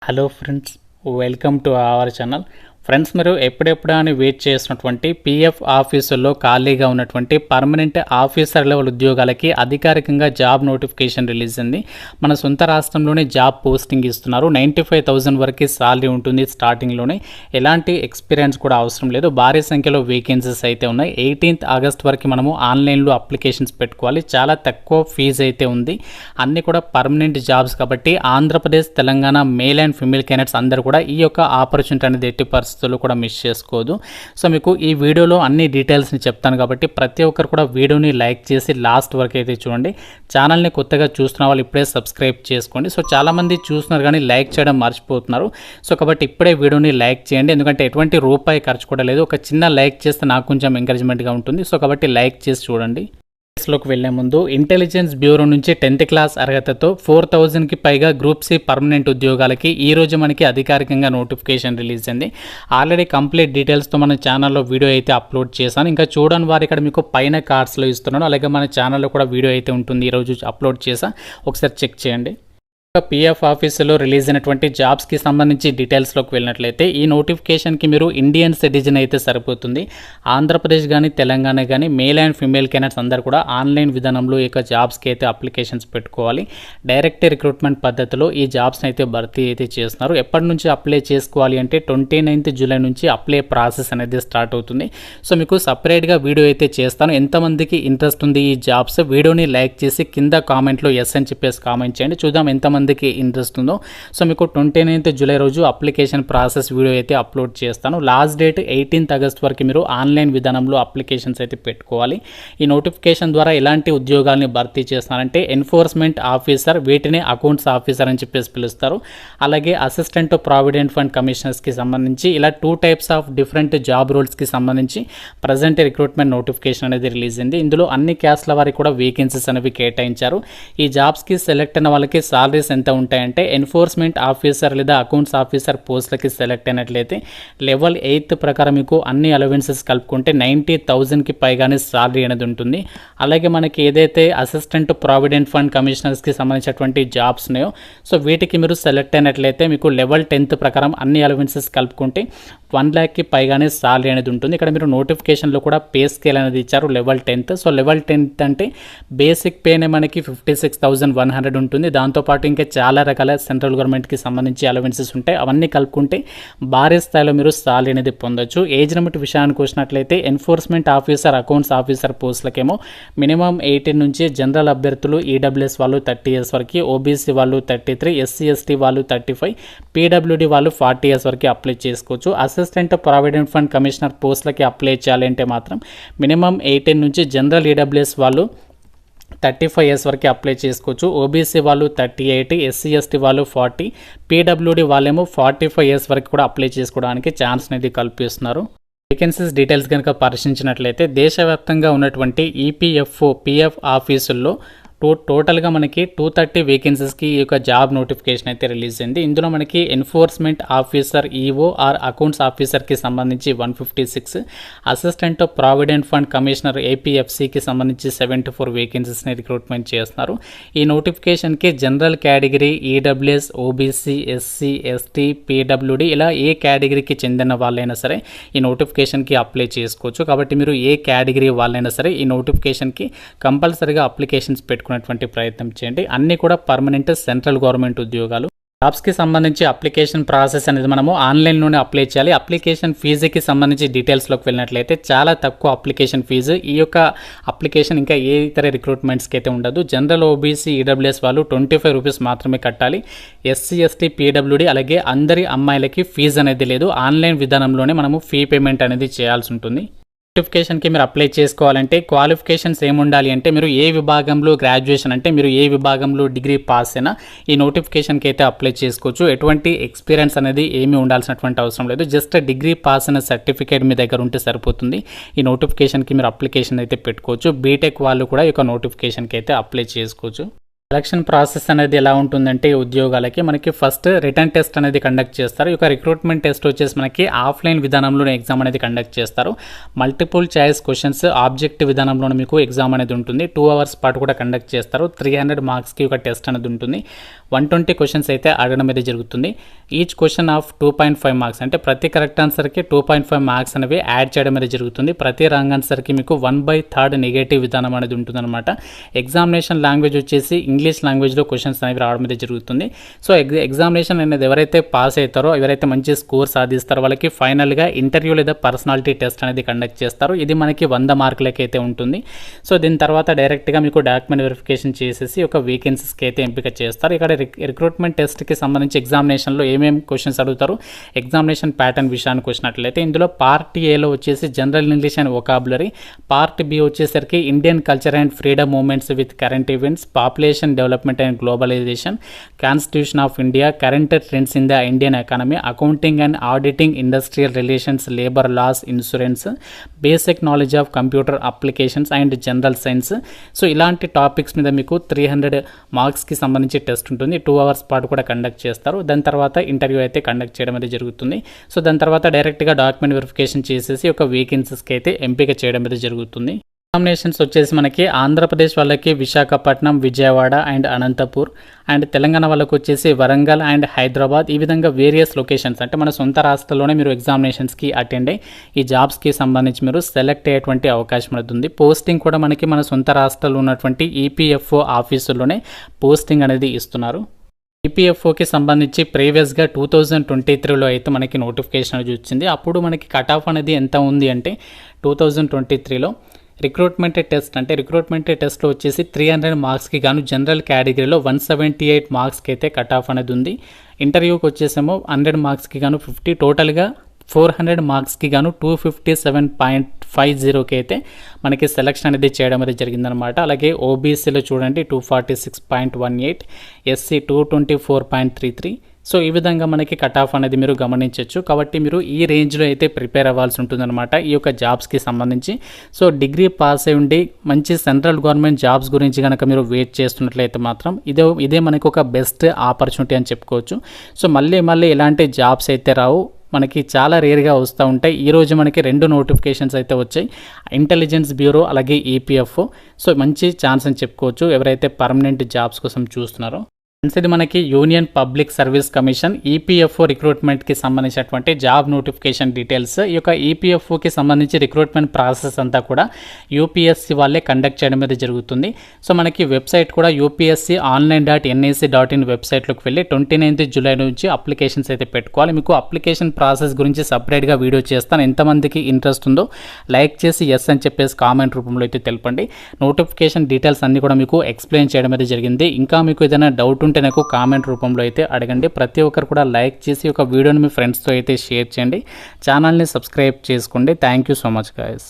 Hello friends, welcome to our channel. Friends, మీరు ఎప్పుడెప్పుడు అని వెయిట్ చేసినటువంటి పీఎఫ్ ఆఫీసుల్లో ఖాళీగా ఉన్నటువంటి పర్మనెంట్ ఆఫీసర్ లెవెల్ ఉద్యోగాలకి అధికారికంగా జాబ్ నోటిఫికేషన్ రిలీజ్ అయింది. మన సొంత రాష్ట్రంలోనే జాబ్ పోస్టింగ్ ఇస్తున్నారు. 95,000 వరకు సాలరీ ఉంటుంది. స్టార్టింగ్లోనే ఎలాంటి ఎక్స్పీరియన్స్ కూడా అవసరం లేదు. భారీ సంఖ్యలో వేకెన్సీస్ అయితే ఉన్నాయి. 18th ఆగస్ట్ వరకు మనము ఆన్లైన్లో అప్లికేషన్స్ పెట్టుకోవాలి. చాలా తక్కువ ఫీజు అయితే ఉంది. అన్నీ కూడా పర్మనెంట్ జాబ్స్ కాబట్టి Andhra Pradesh, Telangana male and female candidates అందరూ కూడా ఈ యొక్క ఆపర్చునిటీ అనేది ఎట్టి పరిస్థితుల్లో కూడా మిస్ చేసుకోదు. సో మీకు ఈ వీడియోలో అన్ని డీటెయిల్స్ని చెప్తాను కాబట్టి ప్రతి ఒక్కరు కూడా వీడియోని లైక్ చేసి లాస్ట్ వరకు అయితే చూడండి. ఛానల్ని కొత్తగా చూస్తున్న వాళ్ళు ఇప్పుడే సబ్స్క్రైబ్ చేసుకోండి. సో చాలామంది చూస్తున్నారు కానీ లైక్ చేయడం మర్చిపోతున్నారు. సో కాబట్టి ఇప్పుడే వీడియోని లైక్ చేయండి, ఎందుకంటే ఎటువంటి రూపాయి ఖర్చు కూడా లేదు. ఒక చిన్న లైక్ చేస్తే నాకు కొంచెం ఎంకరేజ్మెంట్గా ఉంటుంది. సో కాబట్టి లైక్ చేసి చూడండి. లోకి వెళ్లే ముందు ఇంటెలిజెన్స్ బ్యూరో నుంచి 10th క్లాస్ అర్హతతో 4,000కి పైగా గ్రూప్ సి పర్మనెంట్ ఉద్యోగాలకి ఈ రోజు మనకి అధికారికంగా నోటిఫికేషన్ రిలీజ్ అయింది. ఆల్రెడీ కంప్లీట్ డీటెయిల్స్తో మన ఛానల్లో వీడియో అయితే అప్లోడ్ చేశాను. ఇంకా చూడని వారు ఇక్కడ మీకు పైన కార్డ్స్లో ఇస్తున్నాను. అలాగే మన ఛానల్లో కూడా వీడియో అయితే ఉంటుంది. ఈరోజు అప్లోడ్ చేసా, ఒకసారి చెక్ చేయండి. పీఎఫ్ ఆఫీసులో రిలీజ్ అయినటువంటి జాబ్స్కి సంబంధించి డీటెయిల్స్లోకి వెళ్ళినట్లయితే ఈ నోటిఫికేషన్కి మీరు ఇండియన్ సిటిజన్ అయితే సరిపోతుంది. ఆంధ్రప్రదేశ్ కానీ తెలంగాణ కానీ మేల్ అండ్ ఫీమేల్ క్యాండిడేట్స్ అందరూ కూడా ఆన్లైన్ విధానంలో ఈ యొక్క జాబ్స్కి అయితే అప్లికేషన్స్ పెట్టుకోవాలి. డైరెక్ట్ రిక్రూట్మెంట్ పద్ధతిలో ఈ జాబ్స్ని అయితే భర్తీ అయితే చేస్తున్నారు. ఎప్పటి నుంచి అప్లై చేసుకోవాలి అంటే 29th జూలై నుంచి అప్లై ప్రాసెస్ అనేది స్టార్ట్ అవుతుంది. సో మీకు సపరేట్గా వీడియో అయితే చేస్తాను. ఎంతమందికి ఇంట్రెస్ట్ ఉంది ఈ జాబ్స్, వీడియోని లైక్ చేసి కింద కామెంట్లో ఎస్ అని చెప్పేసి కామెంట్ చేయండి. చూద్దాం ఎంతమందికి ఇంట్రెస్ట్ ఉందో. సో మీకు 29th జూలై రోజు అప్లికేషన్ ప్రాసెస్ వీడియో అయితే అప్లోడ్ చేస్తాను. లాస్ట్ డేట్ 18th ఆగస్ట్ వరకు మీరు ఆన్లైన్ విధానంలో అప్లికేషన్స్ అయితే పెట్టుకోవాలి. ఈ నోటిఫికేషన్ ద్వారా ఎలాంటి ఉద్యోగాల్ని భర్తీ చేస్తారంటే ఎన్ఫోర్స్మెంట్ ఆఫీసర్, వీటిని అకౌంట్స్ ఆఫీసర్ అని చెప్పేసి పిలుస్తారు. అలాగే అసిస్టెంట్ ప్రావిడెంట్ ఫండ్ కమిషనర్స్కి సంబంధించి ఇలా 2 types ఆఫ్ డిఫరెంట్ జాబ్ రోల్స్కి సంబంధించి ప్రజెంట్ రిక్రూట్మెంట్ నోటిఫికేషన్ అనేది రిలీజ్ అయింది. ఇందులో అన్ని క్యాస్ట్ల వారికి కూడా వేకెన్సీస్ అనేవి కేటాయించారు. ఈ జాబ్స్కి సెలెక్ట్ అయిన వాళ్ళకి సాలరీస్ ఎంత ఉంటాయంటే ఎన్ఫోర్స్మెంట్ ఆఫీసర్ లేదా అకౌంట్స్ ఆఫీసర్ పోస్టులకి సెలెక్ట్ అయినట్లయితే లెవెల్ 8 ప్రకారం మీకు అన్ని అలవెన్సెస్ కలుపుకుంటే 90,000కి పైగానే సాలరీ అనేది ఉంటుంది. అలాగే మనకి ఏదైతే అసిస్టెంట్ ప్రావిడెంట్ ఫండ్ కమిషనర్స్కి సంబంధించినటువంటి జాబ్స్ ఉన్నాయో సో వీటికి మీరు సెలెక్ట్ అయినట్లయితే మీకు లెవెల్ 10th ప్రకారం అన్ని అలవెన్సెస్ కలుపుకుంటే 1 lakhకి పైగానే సాలరీ అనేది ఉంటుంది. ఇక్కడ మీరు నోటిఫికేషన్లో కూడా పే స్కేల్ అనేది ఇచ్చారు level 10th. So level 10th అంటే బేసిక్ పేనే మనకి 56,100 ఉంటుంది. దాంతోపాటు ఇంకా చాలా రకాల సెంట్రల్ గవర్నమెంట్కి సంబంధించి అలవెన్సెస్ ఉంటాయి. అవన్నీ కలుపుకుంటే భారీ స్థాయిలో మీరు సాలరీ అనేది పొందొచ్చు. ఏజ్ లిమిట్ విషయానికి వచ్చినట్లయితే ఎన్ఫోర్స్మెంట్ ఆఫీసర్, అకౌంట్స్ ఆఫీసర్ పోస్టులకేమో మినిమం 18 నుంచి జనరల్ అభ్యర్థులు ఈడబ్ల్యూఎస్ వాళ్ళు 30 years వరకు, ఓబీసీ వాళ్ళు 33, ఎస్సీ ఎస్టీ వాళ్ళు 35, పీడబ్ల్యూడి వాళ్ళు 40 years వరకు అప్లై చేసుకోవచ్చు. అసిస్టెంట్ ప్రావిడెంట్ ఫండ్ కమిషనర్ పోస్టులకి అప్లై చేయాలంటే మాత్రం మినిమం 18 నుంచి జనరల్ ఈడబ్ల్యూఎస్ వాళ్ళు 35 years వరకు అప్లై చేసుకోవచ్చు. ఓబీసీ వాళ్ళు 38, ఎస్సీ ఎస్టీ వాళ్ళు 40, పీడబ్ల్యూడి వాళ్ళేమో 45 years వరకు కూడా అప్లై చేసుకోవడానికి ఛాన్స్ అనేది కల్పిస్తున్నారు. వేకెన్సీస్ డీటెయిల్స్ కనుక పరిశీలించినట్లయితే దేశవ్యాప్తంగా ఉన్నటువంటి ఈపీఎఫ్ఓ పీఎఫ్ ఆఫీసుల్లో టోటల్గా మనకి 230 వేకెన్సీస్కి ఈ యొక్క జాబ్ నోటిఫికేషన్ అయితే రిలీజ్ అయింది. ఇందులో మనకి enforcement officer EO or accounts ఆఫీసర్కి సంబంధించి 156, అసిస్టెంట్ ప్రావిడెంట్ ఫండ్ కమిషనర్ ఏపీఎఫ్సికి సంబంధించి 74 వేకెన్సీస్ని రిక్రూట్మెంట్ చేస్తున్నారు. ఈ నోటిఫికేషన్కి general category, EWS, OBC, SC, ST, PWD ఇలా ఏ కేటగిరీకి చెందిన వాళ్ళైనా సరే ఈ నోటిఫికేషన్కి అప్లై చేసుకోవచ్చు. కాబట్టి మీరు ఏ కేటగిరీ వాళ్ళైనా సరే ఈ నోటిఫికేషన్కి కంపల్సరీగా అప్లికేషన్స్ పెట్టుకునేటువంటి ప్రయత్నం చేయండి. అన్నీ కూడా పర్మనెంట్ సెంట్రల్ గవర్నమెంట్ ఉద్యోగాలు. జాబ్స్కి సంబంధించి అప్లికేషన్ ప్రాసెస్ అనేది మనము ఆన్లైన్లోనే అప్లై చేయాలి. అప్లికేషన్ ఫీజుకి సంబంధించి డీటెయిల్స్లోకి వెళ్ళినట్లయితే చాలా తక్కువ అప్లికేషన్ ఫీజు. ఈ యొక్క అప్లికేషన్ ఇంకా ఏ ఇతర రిక్రూట్మెంట్స్కి అయితే ఉండదు. జనరల్ ఓబీసీ, ఈడబ్ల్యూఎస్ వాళ్ళు 25 రూపీస్ మాత్రమే కట్టాలి. ఎస్సీ ఎస్టీ పీడబ్ల్యూడి అలాగే అందరి అమ్మాయిలకి ఫీజు అనేది లేదు. ఆన్లైన్ విధానంలోనే మనము ఫీ పేమెంట్ అనేది చేయాల్సి ఉంటుంది. నోటిఫికేషన్కి మీరు అప్లై చేసుకోవాలంటే క్వాలిఫికేషన్స్ ఏముండాలి అంటే మీరు ఏ విభాగంలో గ్రాడ్యుయేషన్ అంటే మీరు ఏ విభాగంలో డిగ్రీ పాస్ అయినా ఈ నోటిఫికేషన్కి అయితే అప్లై చేసుకోవచ్చు. ఎటువంటి ఎక్స్పీరియన్స్ అనేది ఏమీ ఉండాల్సినటువంటి అవసరం లేదు. జస్ట్ డిగ్రీ పాస్ అయిన సర్టిఫికేట్ మీ దగ్గర ఉంటే సరిపోతుంది. ఈ నోటిఫికేషన్కి మీరు అప్లికేషన్ అయితే పెట్టుకోవచ్చు. బీటెక్ వాళ్ళు కూడా ఈ యొక్క నోటిఫికేషన్కి అయితే అప్లై చేసుకోవచ్చు. సెలక్షన్ ప్రాసెస్ అనేది ఎలా ఉంటుందంటే ఉద్యోగాలకి మనకి ఫస్ట్ రిటర్న్ టెస్ట్ అనేది కండక్ట్ చేస్తారు. ఈ యొక్క రిక్రూట్మెంట్ టెస్ట్ వచ్చేసి మనకి ఆఫ్లైన్ విధానంలోనే ఎగ్జామ్ అనేది కండక్ట్ చేస్తారు. మల్టిపుల్ చాయిస్ క్వశ్చన్స్ ఆబ్జెక్టివ్ విధానంలోనే మీకు ఎగ్జామ్ అనేది ఉంటుంది. 2 hours పాటు కూడా కండక్ట్ చేస్తారు. 300 మార్క్స్కి ఒక టెస్ట్ అనేది ఉంటుంది. 120 క్వశ్చన్స్ అయితే అడగడం అనేది జరుగుతుంది. ఈచ్ క్వశ్చన్ ఆఫ్ 2.5 మార్క్స్ అంటే ప్రతి కరెక్ట్ ఆన్సర్కి 2.5 మార్క్స్ అనేవి యాడ్ చేయడం అనేది జరుగుతుంది. ప్రతి రాంగ్ ఆన్సర్కి మీకు 1/3 నెగటివ్ విధానం అనేది ఉంటుందన్నమాట. ఎగ్జామినేషన్ లాంగ్వేజ్ వచ్చేసి ఇంగ్లీష్ లాంగ్వేజ్లో క్వశ్చన్స్ అనేవి రావడం అనేది జరుగుతుంది. సో ఎగ్జామినేషన్ అనేది ఎవరైతే పాస్ అవుతారో, ఎవరైతే మంచి స్కోర్ సాధిస్తారో వాళ్ళకి ఫైనల్గా ఇంటర్వ్యూ లేదా పర్సనాలిటీ టెస్ట్ అనేది కండక్ట్ చేస్తారు. ఇది మనకి 100 మార్కులకి అయితే ఉంటుంది. సో దీని తర్వాత డైరెక్ట్గా మీకు డాక్యుమెంట్ వెరిఫికేషన్ చేసేసి ఒక వేకెన్సీస్కి అయితే ఎంపిక చేస్తారు. ఇక్కడ రిక్రూట్మెంట్ టెస్ట్కి సంబంధించి ఎగ్జామినేషన్లో ఏమేమి క్వశ్చన్స్ అడుగుతారు, ఎగ్జామినేషన్ ప్యాటర్న్ విషయానికి వచ్చినట్లయితే ఇందులో పార్ట్ ఏలో వచ్చేసి general English and vocabulary, part B వచ్చేసరికి Indian culture and freedom movements with current events, population development and globalisation, constitution of India, current trends in the Indian economy, accounting and auditing, industrial relations, labour laws, insurance, basic knowledge of computer applications and general science. So ఇలాంటి topics మీద మీకు 300 మార్క్స్కి సంబంధించి test ఉంటుంది. 2 hours పాటు కూడా conduct చేస్తారు. దాని తర్వాత ఇంటర్వ్యూ అయితే కండక్ట్ చేయడం అనేది జరుగుతుంది. సో దాని తర్వాత డైరెక్ట్గా డాక్యుమెంట్ వెరిఫికేషన్ చేసేసి ఒక వేకెన్సీస్కి అయితే ఎంపిక చేయడం అనేది జరుగుతుంది. ఎగ్జామినేషన్స్ వచ్చేసి మనకి ఆంధ్రప్రదేశ్ వాళ్ళకి విశాఖపట్నం, విజయవాడ అండ్ అనంతపూర్, అండ్ తెలంగాణ వాళ్ళకి వచ్చేసి వరంగల్ అండ్ హైదరాబాద్, ఈ విధంగా వేరియస్ లొకేషన్స్ అంటే మన సొంత రాష్ట్రంలోనే మీరు ఎగ్జామినేషన్స్కి అటెండ్ అయ్యి ఈ జాబ్స్కి సంబంధించి మీరు సెలెక్ట్ అయ్యేటువంటి అవకాశం అనేది ఉంది. పోస్టింగ్ కూడా మనకి మన సొంత రాష్ట్రంలో ఉన్నటువంటి ఈపీఎఫ్ఓ ఆఫీసుల్లోనే పోస్టింగ్ అనేది ఇస్తున్నారు. ఈపీఎఫ్ఓకి సంబంధించి ప్రీవియస్గా 2023లో అయితే మనకి నోటిఫికేషన్ అనేది వచ్చింది. అప్పుడు మనకి కట్ ఆఫ్ అనేది ఎంత ఉంది అంటే 2023లో రిక్రూట్మెంట్ టెస్ట్లో వచ్చేసి 300 మార్క్స్కి గాను జనరల్ కేటగిరీలో 178 మార్క్స్కి అయితే కట్ ఆఫ్ అనేది ఉంది. ఇంటర్వ్యూకి వచ్చేసేమో 100 మార్క్స్కి గాను 50, టోటల్గా 400 మార్క్స్కి గాను 257.50కి అయితే మనకి సెలక్షన్ అనేది చేయడం అనేది జరిగిందనమాట. అలాగే ఓబీసీలో చూడండి 246.18, ఎస్సీ 224.33. సో ఈ విధంగా మనకి కట్ ఆఫ్ అనేది మీరు గమనించవచ్చు. కాబట్టి మీరు ఈ రేంజ్లో అయితే ప్రిపేర్ అవ్వాల్సి ఉంటుందన్నమాట ఈ యొక్క జాబ్స్కి సంబంధించి. సో డిగ్రీ పాస్ అయి ఉండి మంచి సెంట్రల్ గవర్నమెంట్ జాబ్స్ గురించి కనుక మీరు వెయిట్ చేస్తున్నట్లయితే మాత్రం ఇదే మనకు ఒక బెస్ట్ ఆపర్చునిటీ అని చెప్పుకోవచ్చు. సో మళ్ళీ ఇలాంటి జాబ్స్ అయితే రావు, మనకి చాలా రేర్గా వస్తూ ఉంటాయి. ఈరోజు మనకి 2 నోటిఫికేషన్స్ అయితే వచ్చాయి, ఇంటెలిజెన్స్ బ్యూరో అలాగే ఈపీఎఫ్ఓ. సో మంచి ఛాన్స్ అని చెప్పుకోవచ్చు ఎవరైతే పర్మనెంట్ జాబ్స్ కోసం చూస్తున్నారో. ఇది మనకి Union Public Service Commission EPFO రిక్రూట్మెంట్కి సంబంధించినటువంటి జాబ్ నోటిఫికేషన్ డీటెయిల్స్. ఈ యొక్క ఈపీఎఫ్ఓకి సంబంధించి రిక్రూట్మెంట్ ప్రాసెస్ అంతా కూడా యూపీఎస్సీ వాళ్ళే కండక్ట్ చేయడం అనేది జరుగుతుంది. సో మనకి వెబ్సైట్ కూడా upsc.online.nic.in వెబ్సైట్లోకి వెళ్ళి 29th జూలై నుంచి అప్లికేషన్స్ అయితే పెట్టుకోవాలి. మీకు అప్లికేషన్ ప్రాసెస్ గురించి సపరేట్గా వీడియో చేస్తాను. ఎంతమందికి ఇంట్రెస్ట్ ఉందో లైక్ చేసి ఎస్ అని చెప్పేసి కామెంట్ రూపంలో అయితే తెలపండి. నోటిఫికేషన్ డీటెయిల్స్ అన్ని కూడా మీకు ఎక్స్ప్లెయిన్ చేయడం అయితే జరిగింది. ఇంకా మీకు ఏదైనా డౌట్ ఉంటే నాకు కామెంట్ రూపంలో అయితే అడగండి. ప్రతి ఒక్కరు కూడా లైక్ చేసి ఒక వీడియోని మీ ఫ్రెండ్స్తో అయితే షేర్ చేయండి. ఛానల్ని సబ్స్క్రైబ్ చేసుకోండి. Thank you so much guys.